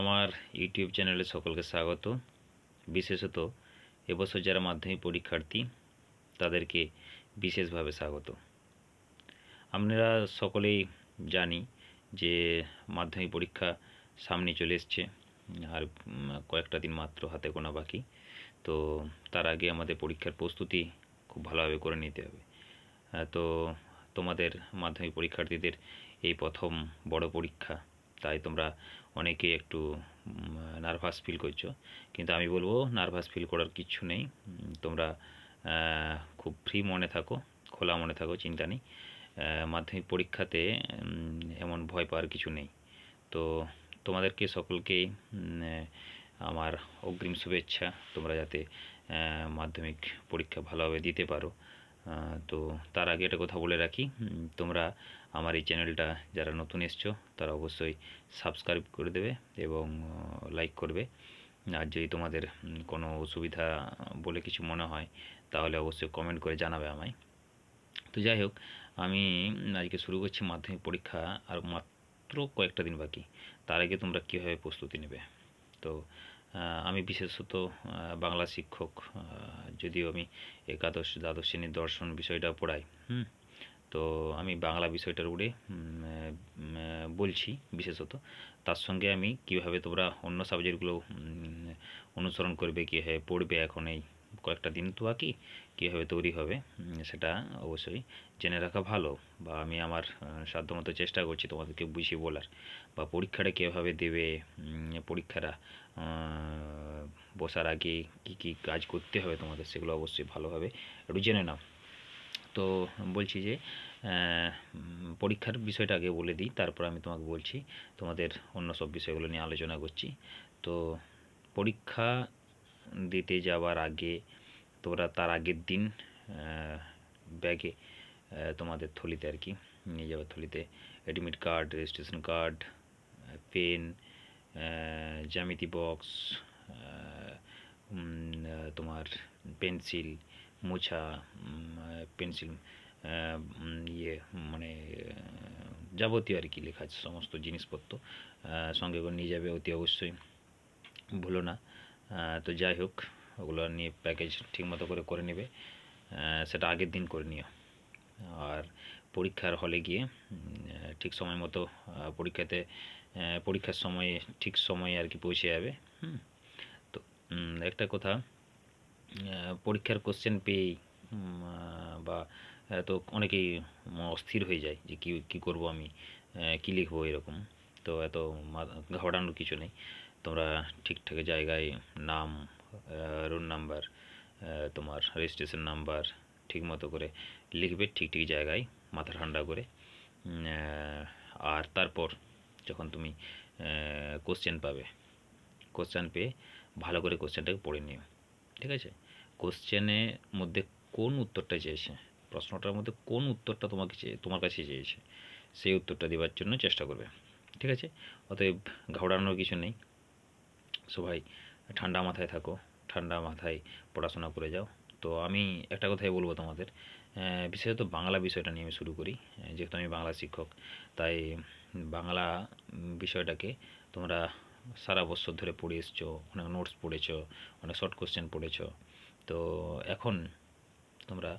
আমার ইউটিউব চ্যানেলে সকলকে স্বাগত। বিশেষত এবছর যারা মাধ্যমিক পরীক্ষার্থী তাদেরকে বিশেষভাবে স্বাগত। আপনারা সকলেই জানি যে মাধ্যমিক পরীক্ষা সামনে চলে এসছে, আর কয়েকটা দিন মাত্র হাতে গোনা বাকি। তো তার আগে আমাদের পরীক্ষার প্রস্তুতি খুব ভালোভাবে করে নিতে হবে। তো তোমাদের মাধ্যমিক পরীক্ষার্থীদের এই প্রথম বড় পরীক্ষা, তাই তোমরা অনেকে একটু নার্ভাস ফিল করছো, কিন্তু আমি বলবো নার্ভাস ফিল করার কিচ্ছু নেই। তোমরা খুব ফ্রি মনে থাকো, খোলা মনে থাকো, চিন্তা নেই। মাধ্যমিক পরীক্ষাতে এমন ভয় পাওয়ার কিছু নেই। তো তোমাদেরকে সকলকেই আমার অগ্রিম শুভেচ্ছা, তোমরা যাতে মাধ্যমিক পরীক্ষা ভালোভাবে দিতে পারো। তো তার আগে একটা কথা বলে রাখি, তোমরা আমার এই চ্যানেলটা যারা নতুন এসছো তারা অবশ্যই সাবস্ক্রাইব করে দেবে এবং লাইক করবে। আর যদি তোমাদের কোনো অসুবিধা বলে কিছু মনে হয় তাহলে অবশ্যই কমেন্ট করে জানাবে আমায়। তো যাই হোক, আমি আজকে শুরু করছি মাধ্যমিক পরীক্ষা, আর মাত্র কয়েকটা দিন বাকি। তার আগে তোমরা কীভাবে প্রস্তুতি নেবে। তো আমি বিশেষত বাংলা শিক্ষক, যদিও আমি একাদশ দ্বাদশ শ্রেণীর দর্শন বিষয়টা পড়াই, তো আমি বাংলা বিষয়টার উপরে বলছি বিশেষত। তার সঙ্গে আমি কিভাবে তোমরা অন্য সাবজেক্টগুলো অনুসরণ করবে, কীভাবে পড়বে, এখন এই কয়েকটা দিন তো বাকি, কীভাবে তৈরি হবে সেটা অবশ্যই জেনে রাখা ভালো। বা আমি আমার সাধ্যমতো চেষ্টা করছি তোমাদেরকে বুঝিয়ে বলার, বা পরীক্ষাটা কীভাবে দেবে, পরীক্ষাটা বসার আগে কী কী কাজ করতে হবে তোমাদের, সেগুলো অবশ্যই ভালোভাবে একটু জেনে নাও। তো বলছি যে পরীক্ষার বিষয়টা আগে বলে দিই, তারপর আমি তোমাকে বলছি তোমাদের অন্য সব বিষয়গুলো নিয়ে আলোচনা করছি। তো পরীক্ষা দিতে যাওয়ার আগে তোমরা তার আগের দিন ব্যাগে তোমাদের থলিতে আর কি নিয়ে যাওয়ার, থলিতে admit card, registration card, pen, জ্যামিতি বক্স, তোমার পেন্সিল, মোছা, পেন্সিল, মানে যাবতীয় আর কি লেখা আছে সমস্ত জিনিসপত্র সঙ্গে করে নিয়ে যাবে অতি অবশ্যই, ভুলো না। তো যাই হোক, ওগুলো নিয়ে প্যাকেজ ঠিকমতো করে নেবে, সেটা আগের দিন করে নিও। আর পরীক্ষার হলে গিয়ে ঠিক সময় মতো পরীক্ষার সময়ে ঠিক সময়ে আর কি পৌঁছে যাবে। তো একটা কথা, পরীক্ষার কোশ্চেন পেয়েই বা তো অনেকেই অস্থির হয়ে যায় যে কী করবো আমি, কী লিখবো এরকম। তো এত ঘাবড়ানোর কিছু নেই। তোমরা ঠিকঠাক জায়গায় নাম, রোল নাম্বার, তোমার রেজিস্ট্রেশন নাম্বার ঠিক মতো করে লিখবে, ঠিক জায়গায় মাথা ঠান্ডা করে। আর তারপর যখন তুমি কোশ্চেন পাবে, কোশ্চেন পেয়ে ভালো করে কোশ্চেনটাকে পড়ে নিও, ঠিক আছে? কোশ্চেনের মধ্যে কোন উত্তরটা চেয়েছে, প্রশ্নটার মধ্যে কোন উত্তরটা তোমার কাছে চেয়েছে, সেই উত্তরটা দেওয়ার জন্য চেষ্টা করবে, ঠিক আছে? অতএব ঘাবড়ানোর কিছু নেই, সবাই ঠান্ডা মাথায় থাকো, ঠান্ডা মাথায় পড়াশোনা করে যাও। তো আমি একটা কথাই বলবো তোমাদের, বিশেষত বাংলা বিষয়টা নিয়ে আমি শুরু করি। যেহেতু আমি বাংলা শিক্ষক, তাই বাংলা বিষয়টাকে তোমরা সারা বছর ধরে পড়ে এসছো, অনেক নোটস পড়েছো, অনেক শর্ট কোশ্চেন পড়েছো। তো এখন তোমরা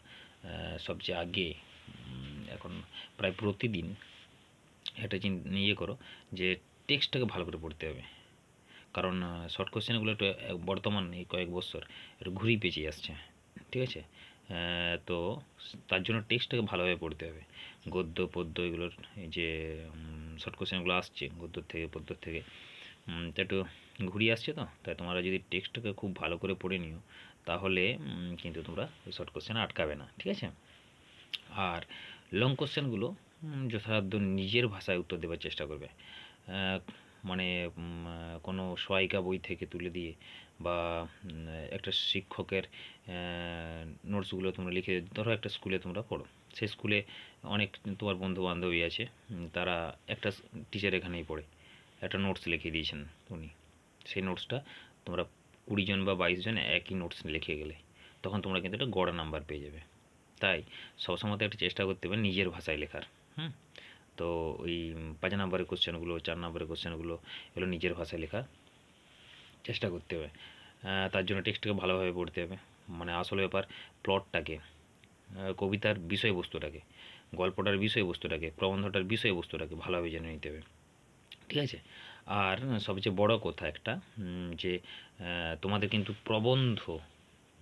সবচেয়ে আগে এখন প্রায় প্রতিদিন একটা নিয়ে করো যে টেক্সটটাকে ভালো করে পড়তে হবে। কারণ শর্ট কোশ্চেনগুলো একটু বর্তমান এই কয়েক বছর একটু ঘুরিয়ে পেঁচিয়ে আসছে, ঠিক আছে? তো তার জন্য টেক্সটটাকে ভালোভাবে পড়তে হবে। গদ্য পদ্য এগুলোর যে শর্ট কোশ্চেনগুলো আসছে গদ্য থেকে পদ্য থেকে, তা একটু ঘুরিয়ে আসছে। তো তাই তোমরা যদি টেক্সটটাকে খুব ভালো করে পড়ে নিও তাহলে কিন্তু তোমরা ওই শর্ট কোশ্চেনে আটকাবে না, ঠিক আছে? আর লং কোশ্চেনগুলো যথাসাধ্য নিজের ভাষায় উত্তর দেওয়ার চেষ্টা করবে। মানে কোনো সহায়িকা বই থেকে তুলে দিয়ে বা একটা শিক্ষকের নোটসগুলো তোমরা লিখে, ধরো একটা স্কুলে তোমরা পড়ো, সেই স্কুলে অনেক তোমার বন্ধু বান্ধবী আছে, তারা একটা টিচার এখানেই পড়ে, একটা নোটস লিখে দিয়েছেন উনি, সেই নোটসটা তোমরা 20 জন বা 22 জন একই নোটস লিখে গেলে তখন তোমরা কিন্তু একটা গড়া নাম্বার পেয়ে যাবে। তাই সবসময় একটা চেষ্টা করতে হবে নিজের ভাষায় লেখার। তো ওই 5 নম্বরের কোশ্চেনগুলো, 4 নম্বরের কোশ্চেনগুলো এগুলো নিজের ভাষায় লেখার চেষ্টা করতে হবে। তার জন্য টেক্সটটাকে ভালোভাবে পড়তে হবে, মানে আসল ব্যাপার প্লটটাকে, কবিতার বিষয়বস্তুটাকে, গল্পটার বিষয়বস্তুটাকে, প্রবন্ধটার বিষয়বস্তুটাকে ভালোভাবে জেনে নিতে হবে, ঠিক আছে? আর সবচেয়ে বড় কথা একটা, যে তোমাদের কিন্তু প্রবন্ধ,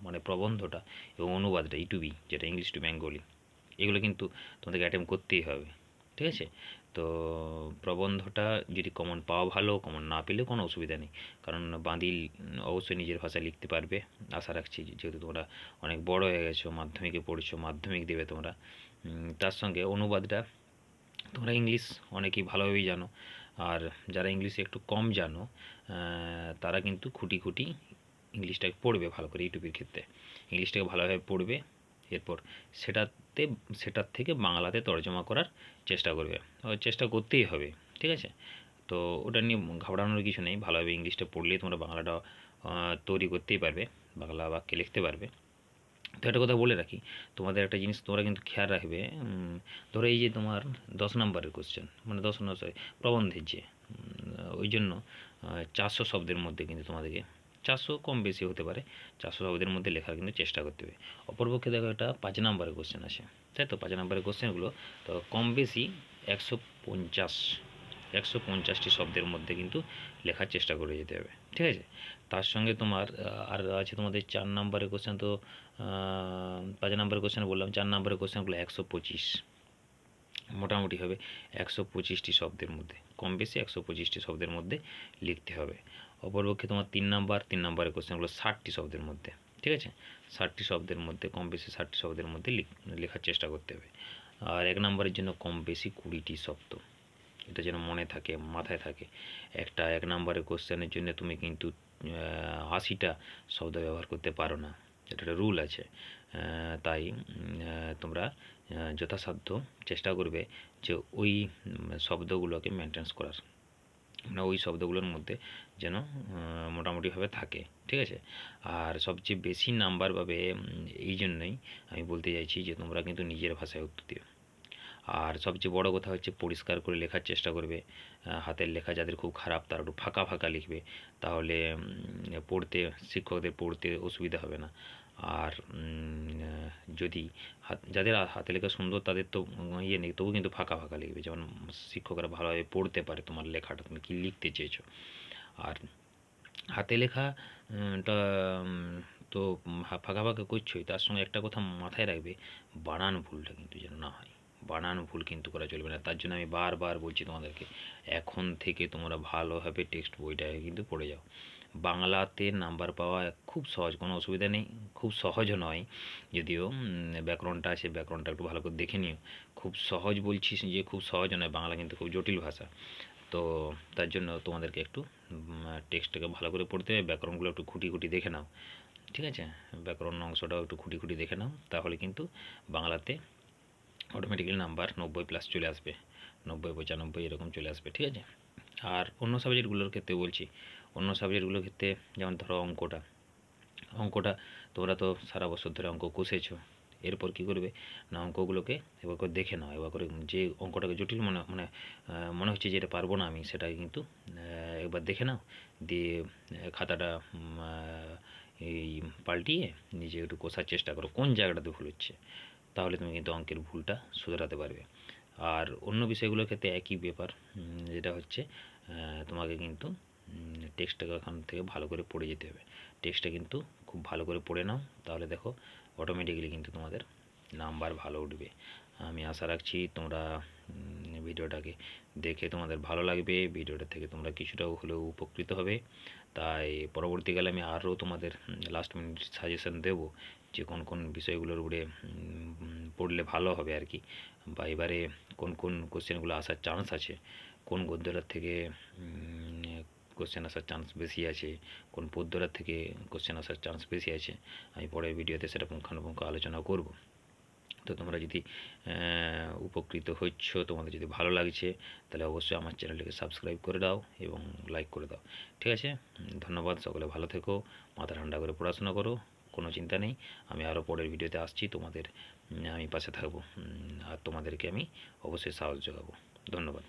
মানে প্রবন্ধটা এবং অনুবাদটা E2B, যেটা ইংলিশ টু বেঙ্গলি, এগুলো কিন্তু তোমাদেরকে অ্যাটেম্প করতেই হবে, ঠিক আছে? তো প্রবন্ধটা যদি কমন পাওয়া ভালো, কমন না পেলেও কোনো অসুবিধা নেই, কারণ বাঁদিল অবশ্যই নিজের ভাষায় লিখতে পারবে আশা রাখছি, যেহেতু তোমরা অনেক বড় হয়ে গেছো, মাধ্যমিকে পড়ছো, মাধ্যমিক দেবে তোমরা। তার সঙ্গে অনুবাদটা তোমরা ইংলিশ অনেকেই ভালোভাবেই জানো, আর যারা ইংলিশে একটু কম জানো তারা কিন্তু খুঁটি খুঁটি ইংলিশটাকে পড়বে ভালো করে, ইউটিউবের ক্ষেত্রে ইংলিশটাকে ভালোভাবে পড়বে, এরপর সেটার থেকে বাংলাতে তর্জমা করার চেষ্টা করবে, চেষ্টা করতেই হবে, ঠিক আছে? তো ওটা নিয়ে ঘাবড়ানোর কিছু নেই, ভালোভাবে ইংলিশটা পড়লেই তোমরা বাংলাটা তৈরি করতেই পারবে, বাংলা বাক্যে লিখতে পারবে। তো একটা কথা বলে রাখি, তোমাদের একটা জিনিস তোমরা কিন্তু খেয়াল রাখবে, ধরো এই যে তোমার 10 নম্বরের কোশ্চেন, মানে 10 না, সরি, প্রবন্ধের যে, ওই জন্য 400 শব্দের মধ্যে কিন্তু তোমাদেরকে, 400 কম বেশি হতে পারে, 400 শব্দের মধ্যে লেখার কিন্তু চেষ্টা করতে হবে। অপরপক্ষে দেখো একটা 5 নম্বরের কোশ্চেন আছে, তাই তো 5 নম্বরের কোশ্চেনগুলো তো কম বেশি 150টি শব্দের মধ্যে কিন্তু লেখার চেষ্টা করে যেতে হবে, ঠিক আছে? তার সঙ্গে তোমার আর আছে তোমাদের 4 নম্বরের কোশ্চেন, তো 5 নম্বরের কোশ্চেন বললাম, 4 নম্বরের কোশ্চেনগুলো 125 মোটামুটি হবে 125টি শব্দের মধ্যে, কম বেশি 125টি শব্দের মধ্যে লিখতে হবে। অপরপক্ষে তোমার 3 নম্বরের কোশ্চেনগুলো 60টি শব্দের মধ্যে, ঠিক আছে? 60টি শব্দের মধ্যে, কম বেশি 60টি শব্দের মধ্যে লেখার চেষ্টা করতে হবে। আর 1 নম্বরের জন্য কম বেশি 20টি শব্দ, এটা যেন মনে থাকে, মাথায় থাকে। 1 নম্বরের কোশ্চেনের জন্য তুমি কিন্তু 80টা শব্দ ব্যবহার করতে পারো না, এটা একটা রুল আছে। তাই তোমরা যথাসাধ্য চেষ্টা করবে যে ওই শব্দগুলোকে মেনটেন্স করার, মানে ওই শব্দগুলোর মধ্যে যেন মোটামুটিভাবে থাকে, ঠিক আছে? আর সবচেয়ে বেশি নাম্বার পাবে এই জন্যই আমি বলতে চাইছি যে তোমরা কিন্তু নিজের ভাষায় উত্তর দিও। আর সবচেয়ে বড় কথা হচ্ছে পরিষ্কার করে লেখার চেষ্টা করবে, হাতের লেখা যাদের খুব খারাপ তারা একটু ফাঁকা ফাঁকা লিখবে, তাহলে পড়তে, শিক্ষকদের পড়তে অসুবিধা হবে না। আর যদি যাদের হাতে লেখা সুন্দর তাদের তো ইয়ে নেই, তবু কিন্তু ফাঁকা ফাঁকা লিখবে, যেমন শিক্ষকরা ভালোভাবে পড়তে পারে তোমার লেখাটা, তুমি কী লিখতে চেয়েছো। আর হাতে লেখা টা তো ফাঁকা ফাঁকা করছোই, তার সঙ্গে একটা কথা মাথায় রাখবে, বানান ভুলটা কিন্তু যেন না হয়, বানান ভুল কিন্তু করা চলবে না। তার জন্য আমি বারবার বলছি তোমাদেরকে, এখন থেকে তোমরা ভালোভাবে টেক্সট বইটাকে কিন্তু পড়ে যাও। বাংলাতে নাম্বার পাওয়া খুব সহজ, কোনো অসুবিধা নেই, খুব সহজও নয় যদিও, ব্যাকরণটা আছে, ব্যাকরণটা একটু ভালো করে দেখে নিও। খুব সহজ বলছিস যে খুব সহজ নয়, বাংলা কিন্তু খুব জটিল ভাষা। তো তার জন্য তোমাদেরকে একটু টেক্সটটাকে ভালো করে পড়তে হবে, ব্যাকরণগুলো একটু খুঁটি খুঁটি দেখে নাও, ঠিক আছে? ব্যাকরণ অংশটাও একটু খুঁটি খুঁটি দেখে নাও, তাহলে কিন্তু বাংলাতে অটোমেটিক্যালি নাম্বার 90+ চলে আসবে, 90, 95 এরকম চলে আসবে, ঠিক আছে? আর অন্য সাবজেক্টগুলোর ক্ষেত্রে বলছি, অন্য সাবজেক্টগুলোর ক্ষেত্রে যেমন ধরো অঙ্কটা তোমরা তো সারা বছর ধরে অঙ্ক কষেছো, এরপর কী করবে না, অঙ্কগুলোকে এবার করে দেখে নাও, এবার করে যে অঙ্কটাকে জটিল মনে হচ্ছে যে এটা পারবো না আমি, সেটাকে কিন্তু একবার দেখে নাও, দিয়ে খাতাটা এই পাল্টিয়ে নিজে একটু কষার চেষ্টা করো কোন জায়গাটাতে ভুল হচ্ছে, তাহলে তুমি কিন্তু অঙ্কের ভুলটা শুধরাতে পারবে। আর অন্য বিষয়গুলোর ক্ষেত্রে একই ব্যাপার, যেটা হচ্ছে তোমাকে কিন্তু টেক্সটটাকে ওখান থেকে ভালো করে পড়ে যেতে হবে, টেক্সটটা কিন্তু খুব ভালো করে পড়ে নাও, তাহলে দেখো অটোমেটিক্যালি কিন্তু তোমাদের নাম্বার ভালো উঠবে। আমি আশা রাখছি তোমরা ভিডিওটাকে দেখে তোমাদের ভালো লাগবে, ভিডিওটা থেকে তোমরা কিছুটাও হলেও উপকৃত হবে। তাই পরবর্তীকালে আমি আরও তোমাদের লাস্ট মিনিট সাজেশন দেবো যে কোন কোন বিষয়গুলোর উপরে পড়লে ভালো হবে আর কি, বা এবারে কোন কোন কোশ্চেনগুলো আসার চান্স আছে, কোন গদ্যটার থেকে কোশ্চেন আসার চান্স বেশি আছে, কোন পদ্যটার থেকে কোশ্চেন আসার চান্স বেশি আছে, আমি পরের ভিডিওতে সেটা পুঙ্খানুপুঙ্খ আলোচনা করব। তো তোমরা যদি উপকৃত হচ্ছ, তোমাদের যদি ভালো লাগছে, তাহলে অবশ্যই আমার চ্যানেলটিকে সাবস্ক্রাইব করে দাও এবং লাইক করে দাও, ঠিক আছে? ধন্যবাদ, সকলে ভালো থেকো, মাথা ঠান্ডা করে পড়াশোনা করো, কোনো চিন্তা নেই, আমি আরও পরের ভিডিওতে আসছি, তোমাদের আমি পাশে থাকবো, আর তোমাদেরকে আমি অবশ্যই সাহস যোগাবো। ধন্যবাদ।